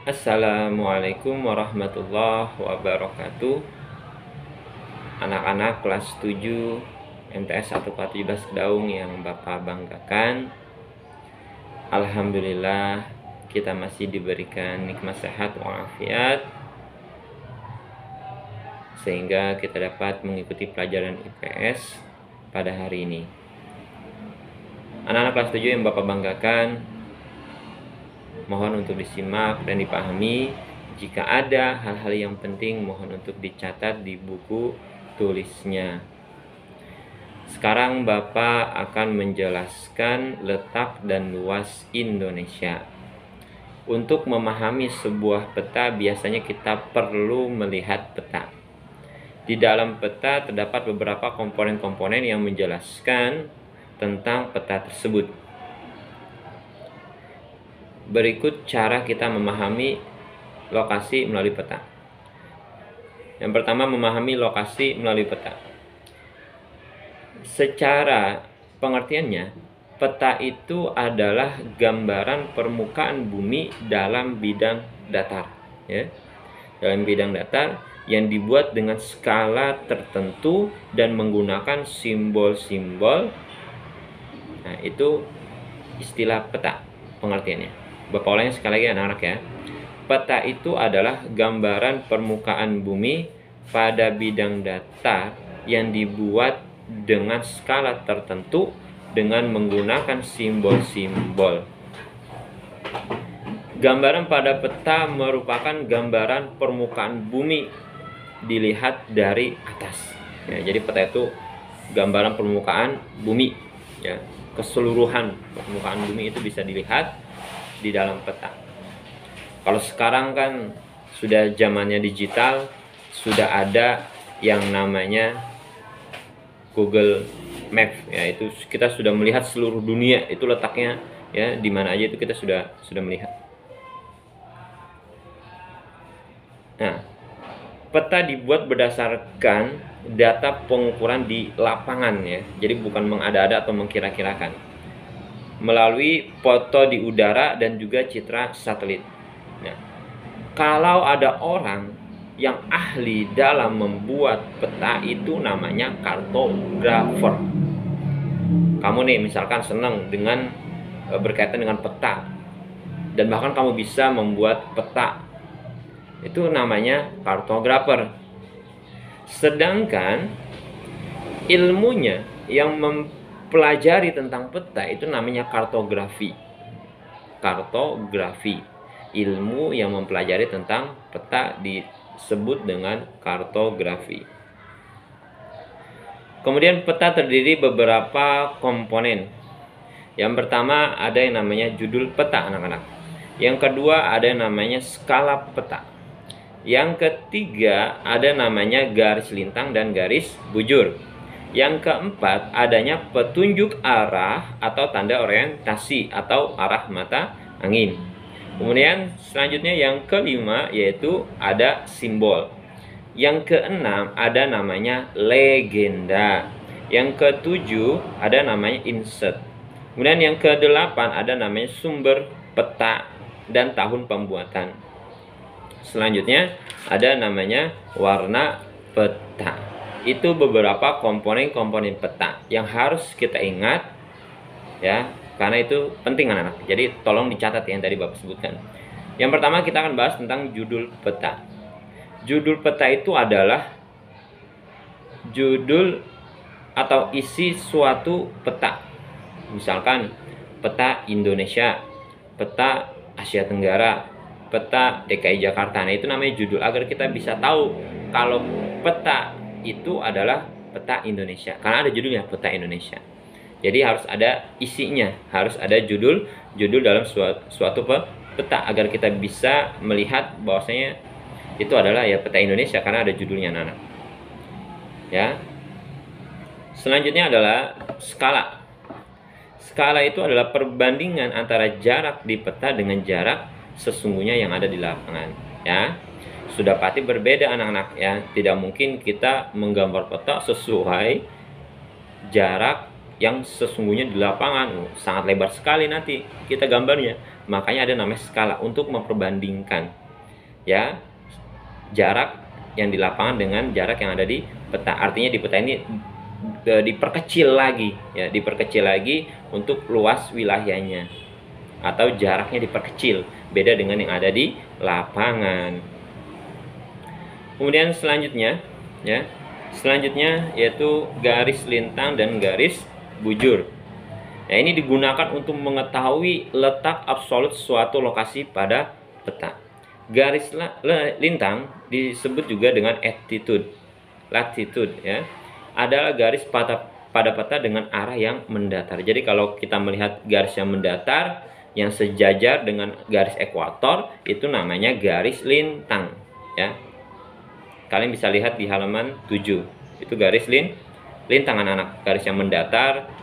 Assalamualaikum warahmatullahi wabarakatuh. Anak-anak kelas 7 MTS 1K17 Kedaung yang Bapak banggakan, alhamdulillah kita masih diberikan nikmat sehat walafiat sehingga kita dapat mengikuti pelajaran IPS pada hari ini. Anak-anak kelas 7 yang Bapak banggakan, mohon untuk disimak dan dipahami. Jika ada hal-hal yang penting, mohon untuk dicatat di buku tulisnya. Sekarang Bapak akan menjelaskan letak dan luas Indonesia. Untuk memahami sebuah peta, biasanya kita perlu melihat peta. Di dalam peta terdapat beberapa komponen-komponen yang menjelaskan tentang peta tersebut. Berikut cara kita memahami lokasi melalui peta. Yang pertama, memahami lokasi melalui peta. Secara pengertiannya, peta itu adalah gambaran permukaan bumi dalam bidang datar, ya. Dalam bidang datar yang dibuat dengan skala tertentu dan menggunakan simbol-simbol. Nah, itu istilah peta pengertiannya. Bapak ulangi sekali lagi anak-anak ya. Peta itu adalah gambaran permukaan bumi pada bidang datar yang dibuat dengan skala tertentu dengan menggunakan simbol-simbol. Gambaran pada peta merupakan gambaran permukaan bumi dilihat dari atas. Ya, jadi peta itu gambaran permukaan bumi, ya. Keseluruhan permukaan bumi itu bisa dilihat di dalam peta. Kalau sekarang kan sudah zamannya digital, sudah ada yang namanya Google Map, ya, itu kita sudah melihat seluruh dunia itu letaknya, ya, di mana aja itu kita sudah melihat. Nah, peta dibuat berdasarkan data pengukuran di lapangan, ya. Jadi bukan mengada-ada atau mengkira-kirakan. Melalui foto di udara dan juga citra satelit. Nah, kalau ada orang yang ahli dalam membuat peta, itu namanya kartografer. Kamu nih misalkan senang dengan berkaitan dengan peta dan bahkan kamu bisa membuat peta, itu namanya kartografer. Sedangkan ilmunya yang mempelajari tentang peta itu namanya kartografi. Kartografi, ilmu yang mempelajari tentang peta disebut dengan kartografi. Kemudian peta terdiri beberapa komponen. Yang pertama ada yang namanya judul peta, anak-anak. Yang kedua ada yang namanya skala peta. Yang ketiga ada namanya garis lintang dan garis bujur. Yang keempat adanya petunjuk arah atau tanda orientasi atau arah mata angin. Kemudian selanjutnya yang kelima yaitu ada simbol. Yang keenam ada namanya legenda. Yang ketujuh ada namanya insert. Kemudian yang kedelapan ada namanya sumber peta dan tahun pembuatan. Selanjutnya ada namanya warna peta. Itu beberapa komponen-komponen peta yang harus kita ingat, ya, karena itu penting anak-anak. Jadi tolong dicatat yang tadi Bapak sebutkan. Yang pertama kita akan bahas tentang judul peta. Judul peta itu adalah judul atau isi suatu peta. Misalkan peta Indonesia, peta Asia Tenggara, peta DKI Jakarta. Nah, itu namanya judul, agar kita bisa tahu kalau peta itu adalah peta Indonesia karena ada judulnya peta Indonesia. Jadi harus ada isinya, harus ada judul dalam suatu peta agar kita bisa melihat bahwasanya itu adalah ya peta Indonesia karena ada judulnya, anak-anak. Ya. Selanjutnya adalah skala. Skala itu adalah perbandingan antara jarak di peta dengan jarak sesungguhnya yang ada di lapangan, ya. Sudah pasti berbeda, anak-anak, ya. Tidak mungkin kita menggambar peta sesuai jarak yang sesungguhnya di lapangan. Sangat lebar sekali nanti kita gambarnya. makanya ada namanya skala untuk memperbandingkan ya jarak yang di lapangan dengan jarak yang ada di peta. Artinya di peta ini diperkecil lagi ya, diperkecil lagi untuk luas wilayahnya atau jaraknya diperkecil, beda dengan yang ada di lapangan. Kemudian selanjutnya ya, selanjutnya yaitu garis lintang dan garis bujur. Nah, ini digunakan untuk mengetahui letak absolut suatu lokasi pada peta. Garis lintang disebut juga dengan attitude, latitude ya, adalah garis pada peta dengan arah yang mendatar. Jadi kalau kita melihat garis yang mendatar yang sejajar dengan garis ekuator, itu namanya garis lintang ya. Kalian bisa lihat di halaman 7. Itu garis lintang anak-anak, garis yang mendatar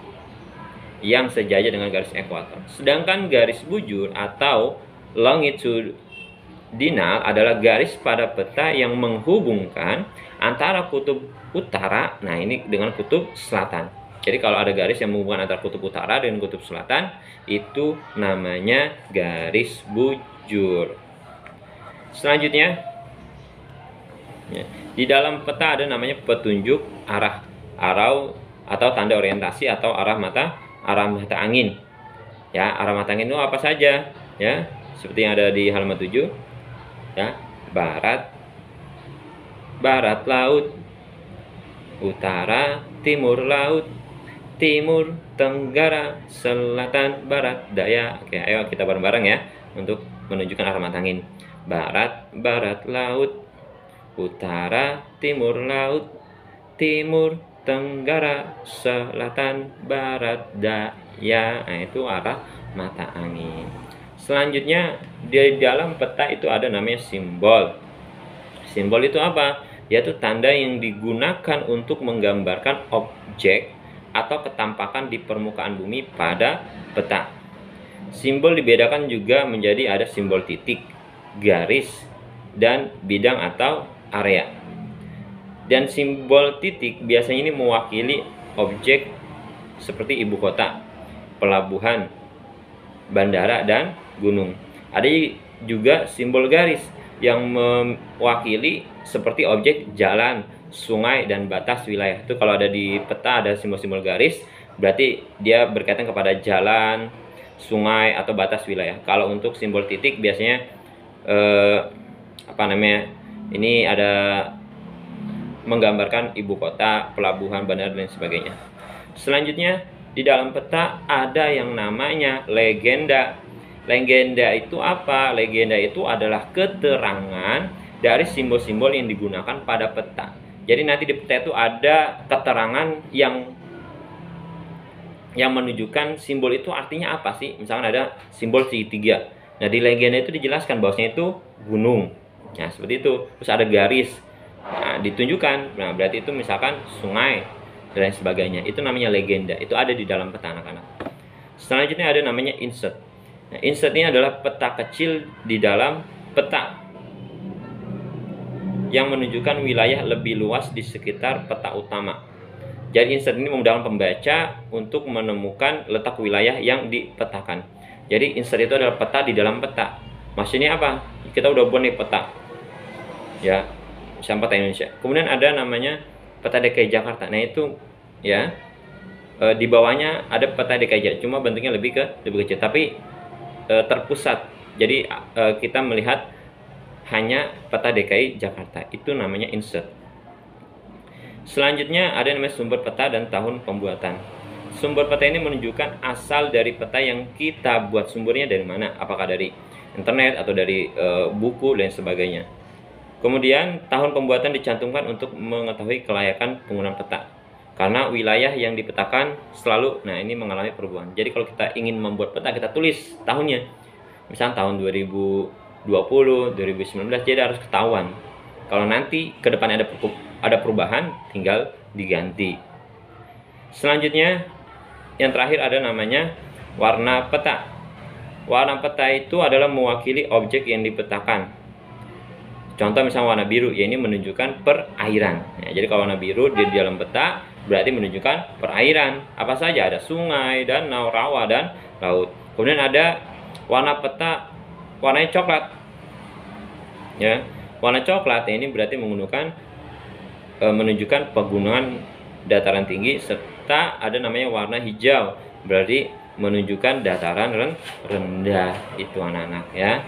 yang sejajar dengan garis ekuator. Sedangkan garis bujur atau longitudinal adalah garis pada peta yang menghubungkan antara kutub utara, nah ini, dengan kutub selatan. Jadi kalau ada garis yang menghubungkan antara kutub utara dengan kutub selatan, itu namanya garis bujur. Selanjutnya, ya, di dalam peta ada namanya petunjuk arah, arrow atau tanda orientasi atau arah mata angin. Ya, arah mata angin itu apa saja? Ya, seperti yang ada di halaman 7. Ya, barat laut, utara, timur laut, timur, tenggara, selatan, barat, daya. Oke, ayo kita bareng-bareng ya untuk menunjukkan arah mata angin. Barat laut, utara, timur laut, timur, tenggara, selatan, barat, daya. Nah, itu arah mata angin. Selanjutnya di dalam peta itu ada namanya simbol. Simbol itu apa? Yaitu tanda yang digunakan untuk menggambarkan objek atau ketampakan di permukaan bumi pada peta. Simbol dibedakan juga menjadi ada simbol titik, garis, dan bidang atau area. Dan simbol titik biasanya ini mewakili objek seperti ibu kota, pelabuhan, bandara, dan gunung. Ada juga simbol garis yang mewakili seperti objek jalan, sungai, dan batas wilayah. Itu kalau ada di peta ada simbol-simbol garis, berarti dia berkaitan kepada jalan, sungai, atau batas wilayah. Kalau untuk simbol titik biasanya ini ada menggambarkan ibu kota, pelabuhan, bandara, dan sebagainya. Selanjutnya di dalam peta ada yang namanya legenda. Legenda itu apa? Legenda itu adalah keterangan dari simbol-simbol yang digunakan pada peta. Jadi nanti di peta itu ada keterangan yang menunjukkan simbol itu artinya apa sih. Misalkan ada simbol segitiga. Nah, di legenda itu dijelaskan bahwasanya itu gunung. Nah, seperti itu. Terus ada garis. Nah, ditunjukkan. Nah, berarti itu misalkan sungai dan sebagainya. Itu namanya legenda. Itu ada di dalam peta, anak-anak. Selanjutnya ada namanya insert. Nah, insert ini adalah peta kecil di dalam peta yang menunjukkan wilayah lebih luas di sekitar peta utama. Jadi insert ini memudahkan pembaca untuk menemukan letak wilayah yang dipetakan. Jadi insert itu adalah peta di dalam peta. Maksudnya apa? Kita udah buat nih peta, ya, misalnya peta Indonesia. Kemudian ada namanya peta DKI Jakarta. Nah itu ya, di bawahnya ada peta DKI Jakarta, cuma bentuknya lebih kecil, tapi terpusat. Jadi kita melihat hanya peta DKI Jakarta. Itu namanya insert. Selanjutnya ada namanya sumber peta dan tahun pembuatan. Sumber peta ini menunjukkan asal dari peta yang kita buat. Sumbernya dari mana? Apakah dari internet atau dari buku dan sebagainya. Kemudian tahun pembuatan dicantumkan untuk mengetahui kelayakan penggunaan peta. Karena wilayah yang dipetakan selalu, nah ini mengalami perubahan. Jadi kalau kita ingin membuat peta, kita tulis tahunnya. Misalnya tahun 2020, 2019, jadi harus ketahuan. Kalau nanti ke depan ada perubahan, tinggal diganti. Selanjutnya, yang terakhir ada namanya warna peta. Warna peta itu adalah mewakili objek yang dipetakan. Contoh misalnya warna biru, ya ini menunjukkan perairan. Ya, jadi kalau warna biru di dalam peta berarti menunjukkan perairan. Apa saja? Ada sungai, danau, rawa, dan laut. Kemudian ada Warna peta warnanya coklat. Ya, warna coklat ini berarti menunjukkan pegunungan dataran tinggi, serta ada namanya warna hijau berarti menunjukkan dataran rendah. Itu anak-anak ya.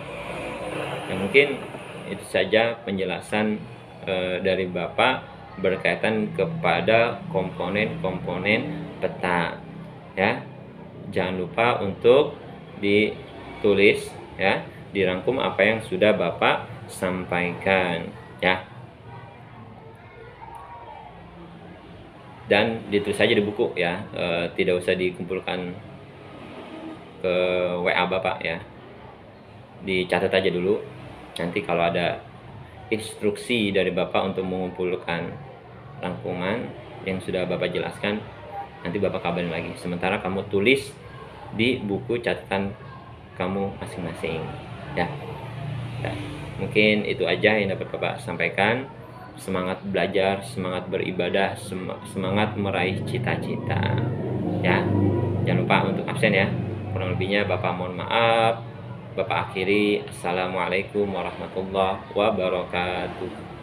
Mungkin itu saja penjelasan dari Bapak berkaitan kepada komponen-komponen peta ya. Jangan lupa untuk ditulis ya, dirangkum apa yang sudah Bapak sampaikan ya. Dan ditulis saja di buku ya, tidak usah dikumpulkan ke WA Bapak ya. Dicatat aja dulu. Nanti kalau ada instruksi dari Bapak untuk mengumpulkan rangkuman yang sudah Bapak jelaskan, nanti Bapak kabarin lagi. Sementara kamu tulis di buku catatan kamu masing-masing ya. Ya, mungkin itu aja yang dapat Bapak sampaikan. Semangat belajar, semangat beribadah, semangat meraih cita-cita ya. Jangan lupa untuk absen ya. Kurang lebihnya Bapak mohon maaf. Bapak akhiri. Assalamualaikum warahmatullahi wabarakatuh.